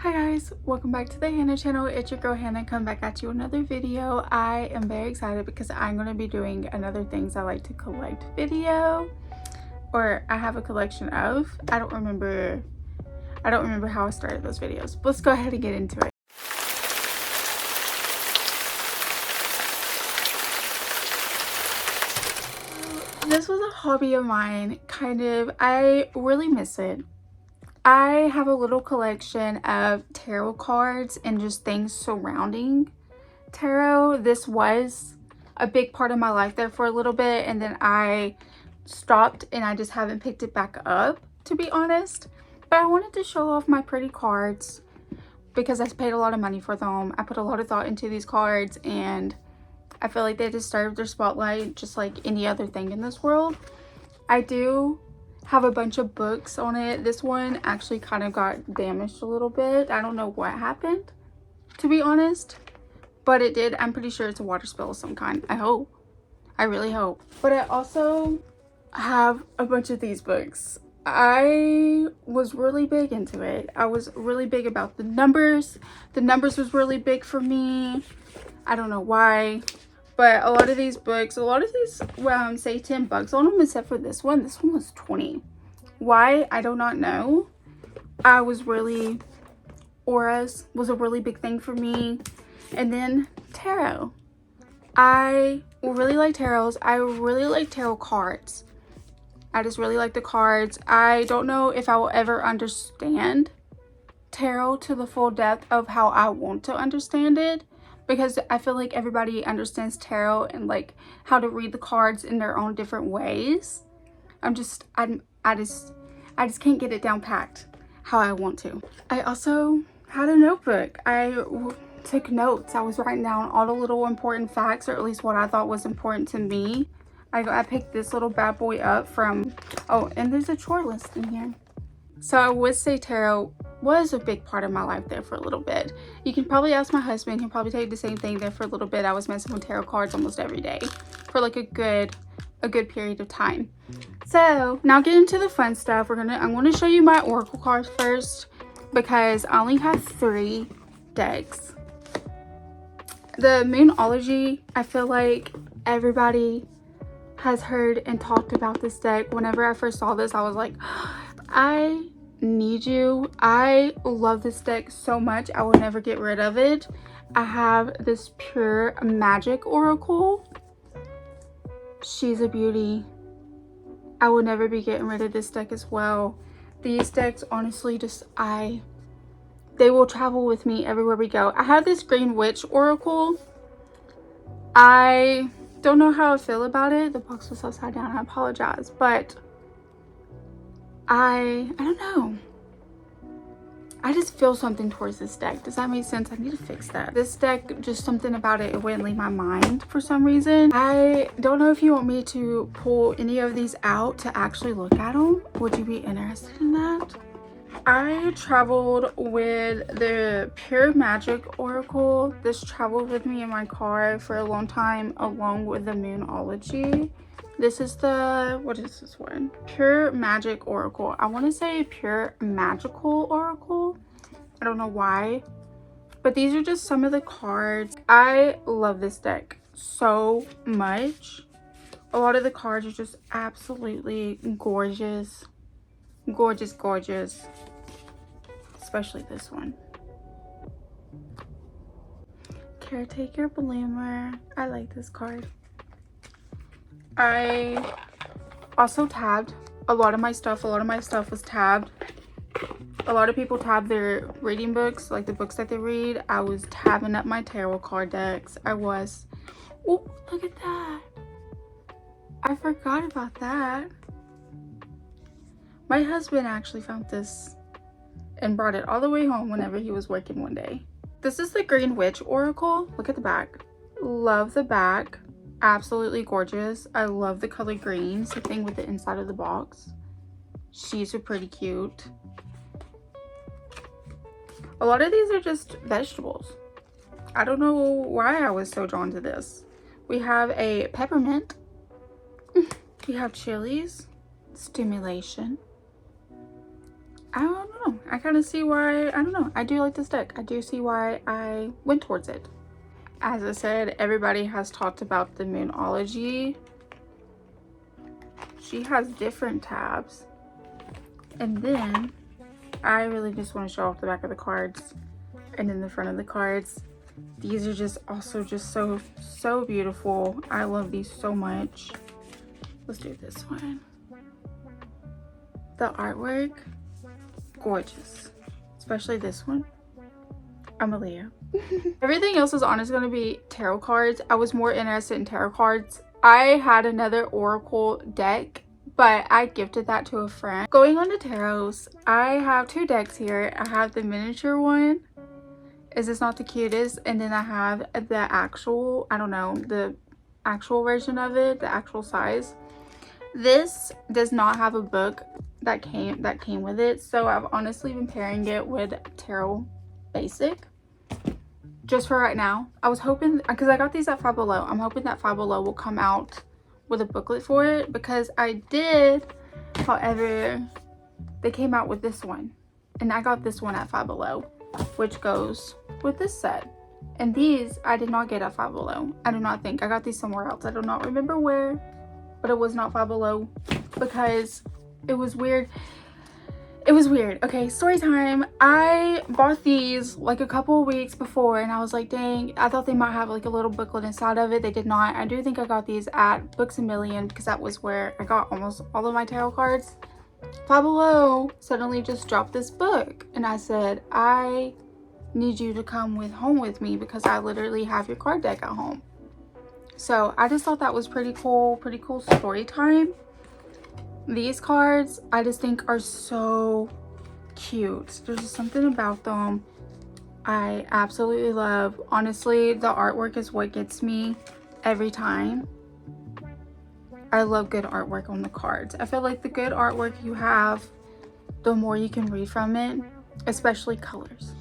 Hi guys, welcome back to the Hannah channel. It's your girl Hannah, come back at you another video. I am very excited because I'm going to be doing another things I like to collect video, or I have a collection of. I don't remember how I started those videos, but let's go ahead and get into it. This was a hobby of mine, kind of. I really miss it. I have a little collection of tarot cards and just things surrounding tarot. This was a big part of my life there for a little bit, and then I stopped and I just haven't picked it back up, to be honest. But I wanted to show off my pretty cards because I paid a lot of money for them. I put a lot of thought into these cards and I feel like they deserve their spotlight just like any other thing in this world. I do have a bunch of books on it. This one actually kind of got damaged a little bit. I don't know what happened, to be honest, but it did. I'm pretty sure it's a water spill of some kind. I hope. I really hope. But I also have a bunch of these books. I was really big into it. I was really big about the numbers. The numbers was really big for me. I don't know why. But a lot of these books, say 10 bucks on them, except for this one. This one was 20. Why? I do not know. Auras was a really big thing for me. And then tarot. I really like tarots. I really like tarot cards. I just really like the cards. I don't know if I will ever understand tarot to the full depth of how I want to understand it, because I feel like everybody understands tarot and like how to read the cards in their own different ways. I just can't get it down packed how I want to. I also had a notebook. I took notes. I was writing down all the little important facts, or at least what I thought was important to me. I picked this little bad boy up from, oh, and there's a chore list in here. So I would say tarot was a big part of my life there for a little bit. You can probably ask my husband. He'll probably tell you the same thing. There for a little bit I was messing with tarot cards almost every day for like a good period of time. So now get into the fun stuff. I'm going to show you my oracle cards first, because I only have 3 decks. The Moonology, I feel like everybody has heard and talked about this deck. Whenever I first saw this, I was like, I need you. I love this deck so much. I will never get rid of it. I have this Pure Magic Oracle. She's a beauty. I will never be getting rid of this deck as well. These decks, honestly, they will travel with me everywhere we go. I have this Green Witch Oracle. I don't know how I feel about it. The box was upside down. I apologize, but I don't know. I just feel something towards this deck. Does that make sense? I need to fix that. This deck, just something about it wouldn't leave my mind for some reason. I don't know if you want me to pull any of these out to actually look at them. Would you be interested in that? I traveled with the Pure Magic Oracle. This traveled with me in my car for a long time, along with the Moonology. This is what is this one? Pure Magic Oracle. I want to say Pure Magical Oracle. I don't know why. But these are just some of the cards. I love this deck so much. A lot of the cards are just absolutely gorgeous. Gorgeous, gorgeous. Especially this one. Caretaker Bloomer. I like this card. I also tabbed a lot of my stuff. A lot of my stuff was tabbed. A lot of people tab their reading books, like the books that they read. I was tabbing up my tarot card decks. Oh, look at that. I forgot about that. My husband actually found this and brought it all the way home whenever he was working one day. This is the Green Witch Oracle. Look at the back. Love the back. Absolutely gorgeous. I love the color green. Same thing with the inside of the box. She's pretty cute. A lot of these are just vegetables. I don't know why I was so drawn to this. We have a peppermint. We have chilies. Stimulation. I don't know. I kind of see why, I don't know, I do like this deck. I do see why I went towards it. As I said, everybody has talked about the Moonology. She has different tabs. And then I really just want to show off the back of the cards and then the front of the cards. These are just also just so beautiful. I love these so much. Let's do this one. The artwork, gorgeous, especially this one. I'm a Leo. Everything else is honestly going to be tarot cards. I was more interested in tarot cards. I had another oracle deck, but I gifted that to a friend. Going on to tarots, I have two decks here. I have the miniature one. Is this not the cutest? And then I have the actual, I don't know, the actual version of it, the actual size. This does not have a book that came with it, so I've honestly been pairing it with Tarot Basic just for right now. I was hoping, because I got these at Five Below, I'm hoping that Five Below will come out with a booklet for it, because I did. However, they came out with this one, and I got this one at Five Below, which goes with this set. And these I did not get at Five Below. I do not think. I got these somewhere else. I do not remember where, but it was not Five Below, because it was weird. It was weird. Okay, story time. I bought these like a couple of weeks before, and I was like, dang, I thought they might have like a little booklet inside of it. They did not. I do think I got these at Books A Million, because that was where I got almost all of my tarot cards. Five Below suddenly just dropped this book, and I said, I need you to come home with me, because I literally have your card deck at home. So I just thought that was pretty cool story time. These cards I just think are so cute. There's just something about them I absolutely love. Honestly, the artwork is what gets me every time. I love good artwork on the cards. I feel like the good artwork you have, the more you can read from it, especially colors.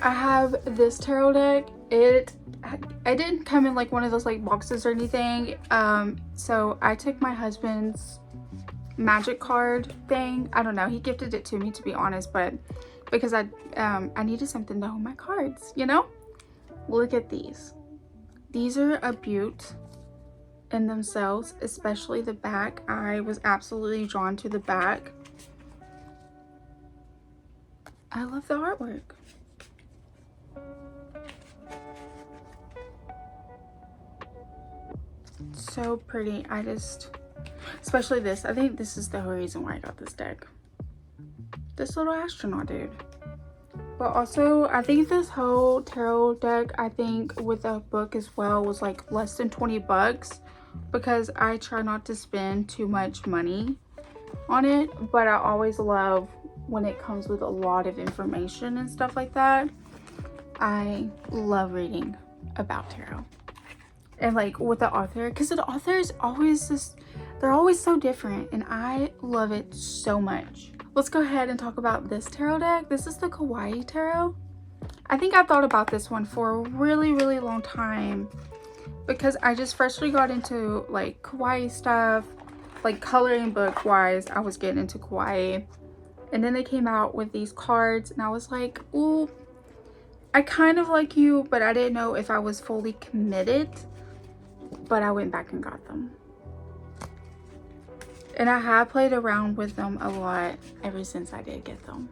I have this tarot deck. It didn't come in like one of those like boxes or anything. So I took my husband's magic card thing. I don't know, he gifted it to me, to be honest, but because I needed something to hold my cards, you know. Look at these. These are a beaut in themselves, especially the back. I was absolutely drawn to the back. I love the artwork. So pretty. Especially this. I think this is the whole reason why I got this deck. This little astronaut dude. But also, I think this whole tarot deck, I think with a book as well, was like less than 20 bucks. Because I try not to spend too much money on it. But I always love when it comes with a lot of information and stuff like that. I love reading about tarot. And like with the author, because the author is always just, they're always so different, and I love it so much. Let's go ahead and talk about this tarot deck. This is the Kawaii Tarot. I think I thought about this one for a really long time, because I just freshly got into like kawaii stuff, like coloring book wise. I was getting into kawaii, and then they came out with these cards, and I was like, ooh, I kind of like you, but I didn't know if I was fully committed. But I went back and got them, and I have played around with them a lot ever since I did get them.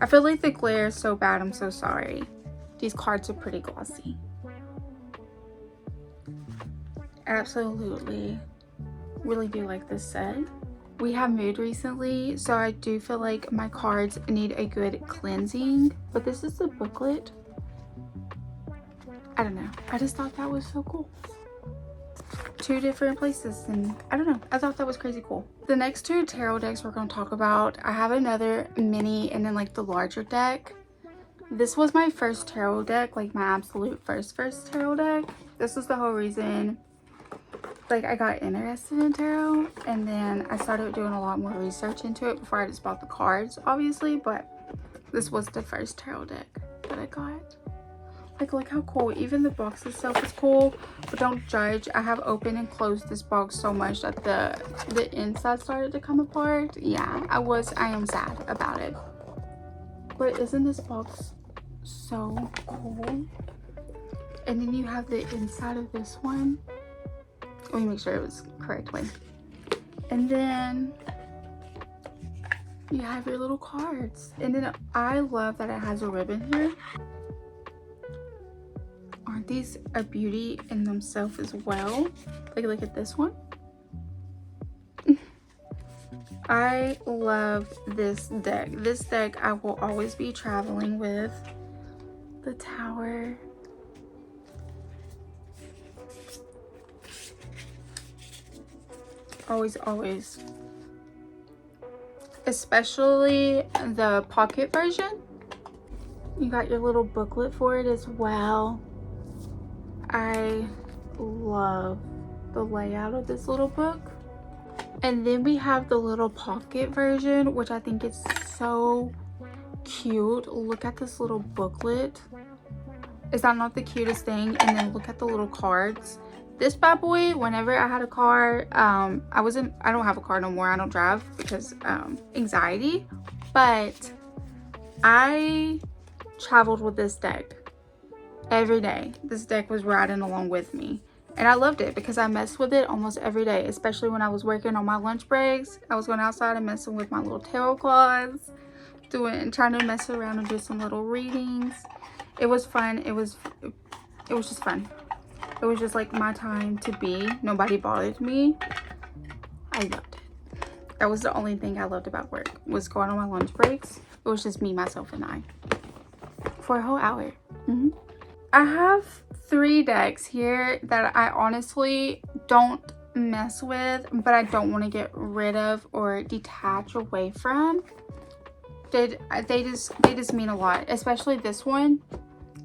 I feel like the glare is so bad. I'm so sorry. These cards are pretty glossy. Absolutely really do like this set. We have moved recently, so I do feel like my cards need a good cleansing, but this is the booklet. I don't know, I just thought that was so cool. Two different places, and I don't know, I thought that was crazy cool. The next two tarot decks we're going to talk about, I have another mini and then like the larger deck. This was my first tarot deck, like my absolute first tarot deck. This is the whole reason like I got interested in tarot, and then I started doing a lot more research into it before I just bought the cards, obviously. But this was the first tarot deck that I got. Like, look how cool. Even the box itself is cool, but don't judge. I have opened and closed this box so much that the inside started to come apart. Yeah, I am sad about it. But isn't this box so cool? And then you have the inside of this one. Let me make sure it was correctly. And then you have your little cards. And then I love that it has a ribbon here. Aren't these a beauty in themselves as well? Like, look at this one. I love this deck. This deck I will always be traveling with. The tower. Always, always. Especially the pocket version. You got your little booklet for it as well. I love the layout of this little book. And then we have the little pocket version, which I think is so cute. Look at this little booklet. Is that not the cutest thing? And then look at the little cards. This bad boy, whenever I had a car, I don't have a car no more. I don't drive because anxiety. But I traveled with this deck every day. This deck was riding along with me. And I loved it because I messed with it almost every day, especially when I was working on my lunch breaks. I was going outside and messing with my little tarot cards, trying to mess around and do some little readings. It was fun. It was just fun. It was just like my time to be. Nobody bothered me. I loved it. That was the only thing I loved about work, was going on my lunch breaks. It was just me, myself, and I for a whole hour. I have 3 decks here that I honestly don't mess with, but I don't want to get rid of or detach away from. They just mean a lot, especially this one.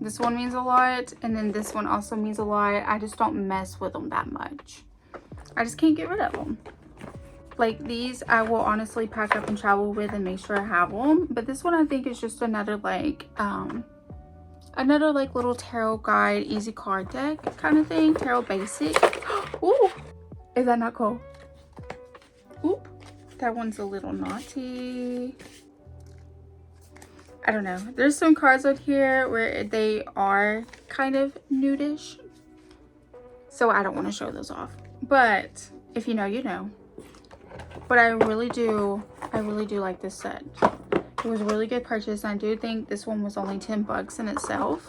This one means a lot, and then this one also means a lot. I just don't mess with them that much. I just can't get rid of them. Like these, I will honestly pack up and travel with and make sure I have them. But this one I think is just another like little tarot guide, easy card deck kind of thing. Tarot basic. Ooh, is that not cool? Oop, that one's a little naughty. I don't know. There's some cards out here where they are kind of nudish, so I don't want to show those off. But if you know, you know. But I really do like this set. It was a really good purchase. I do think this one was only 10 bucks in itself,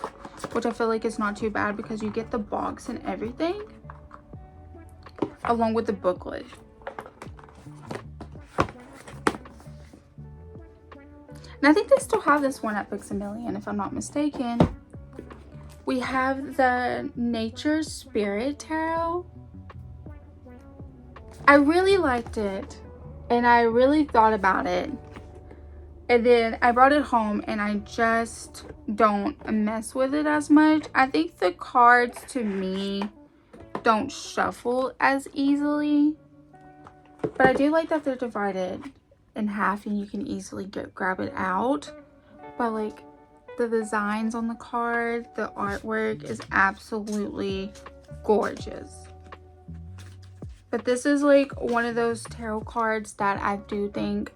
which I feel like is not too bad because you get the box and everything along with the booklet. And I think they still have this one at Books A Million, if I'm not mistaken. We have the Nature Spirit Tarot. I really liked it, and I really thought about it. And then I brought it home, and I just don't mess with it as much. I think the cards, to me, don't shuffle as easily. But I do like that they're divided in half and you can easily grab it out. But like the designs on the card, the artwork is absolutely gorgeous. But this is like one of those tarot cards that I do think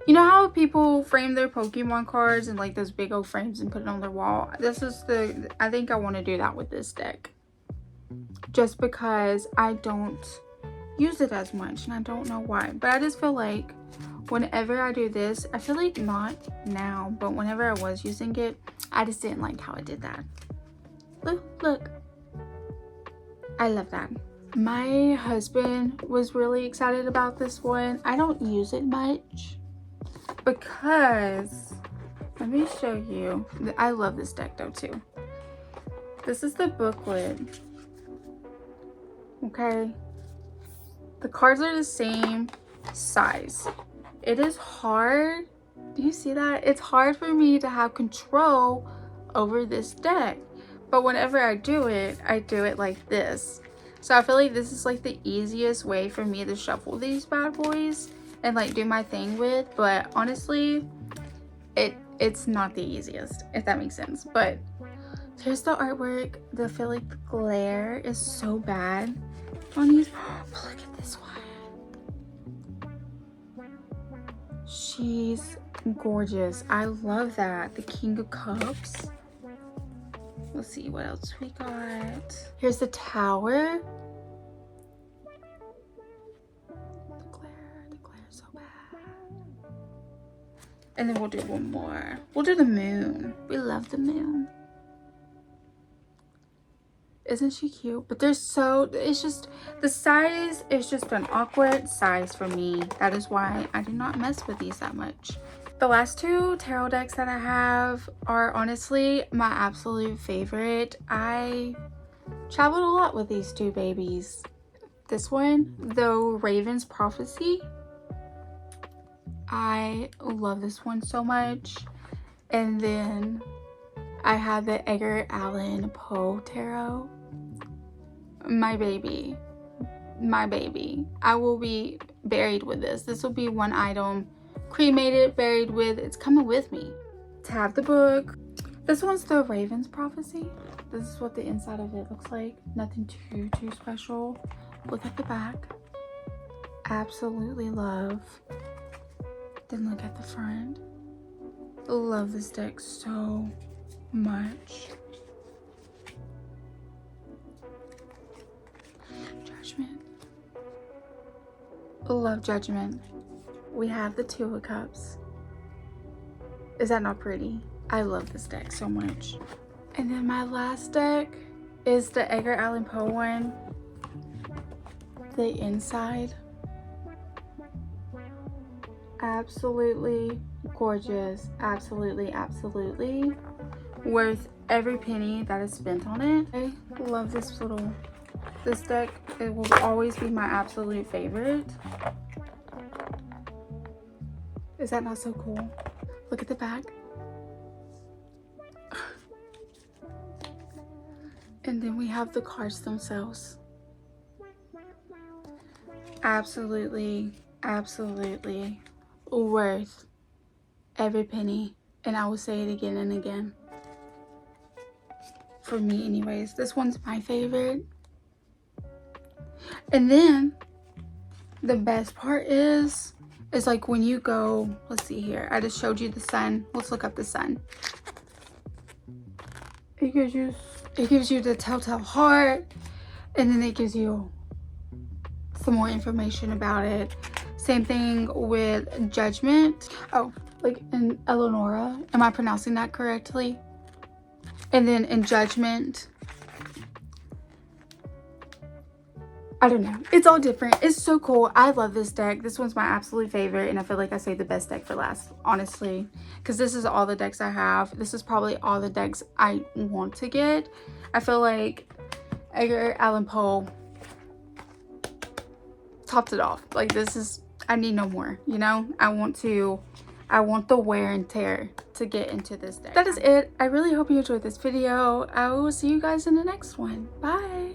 you know how people frame their Pokemon cards in like those big old frames and put it on their wall? I think I want to do that with this deck. Just because I don't use it as much and I don't know why. But I just feel like whenever I do this, I feel like not now, but whenever I was using it, I just didn't like how I did that. Look. I love that. My husband was really excited about this one. I don't use it much because, let me show you. I love this deck though too. This is the booklet. Okay. The cards are the same size. It is hard. Do you see that? It's hard for me to have control over this deck. But whenever I do it like this. So I feel like this is like the easiest way for me to shuffle these bad boys and like do my thing with. But honestly, it's not the easiest, if that makes sense. But Here's the artwork. I feel like the glare is so bad on these. But look at this one. She's gorgeous. I love that. The King of Cups. Let's see what else we got. Here's the Tower. The glare is so bad. And then we'll do one more. We'll do the moon. We love the moon. Isn't she cute? But they're so, it's just, the size is just an awkward size for me. That is why I do not mess with these that much. The last two tarot decks that I have are honestly my absolute favorite. I traveled a lot with these two babies. This one, the Raven's Prophecy. I love this one so much. And then I have the Edgar Allan Poe Tarot. My baby. My baby. I will be buried with this. This will be one item. Cremated, buried with. It's coming with me. To have the book. This one's the Raven's Prophecy. This is what the inside of it looks like. Nothing too special. Look at the back. Absolutely love. Then look at the front. Love this deck so much. Judgment. Love Judgment. We have the Two of Cups. Is that not pretty? I love this deck so much. And then my last deck is the Edgar Allan Poe one. The inside. Absolutely gorgeous. Absolutely worth every penny that is spent on it. I love this deck. It will always be my absolute favorite. Is that not so cool? Look at the back. And then we have the cards themselves. Absolutely worth every penny. And I will say it again and again. For me anyways. This one's my favorite. And then the best part is like when you go, let's see here. I just showed you the sun. Let's look up the sun. It gives you the telltale heart, and then it gives you some more information about it. Same thing with Judgment. Oh, like in Eleonora. Am I pronouncing that correctly? And then in Judgment, I don't know. It's all different. It's so cool. I love this deck. This one's my absolute favorite, and I feel like I saved the best deck for last, honestly, because this is all the decks I have. This is probably all the decks I want to get. I feel like Edgar Allan Poe topped it off. Like, this is, I need no more, you know? I want the wear and tear to get into this deck. That is it. I really hope you enjoyed this video. I will see you guys in the next one. Bye.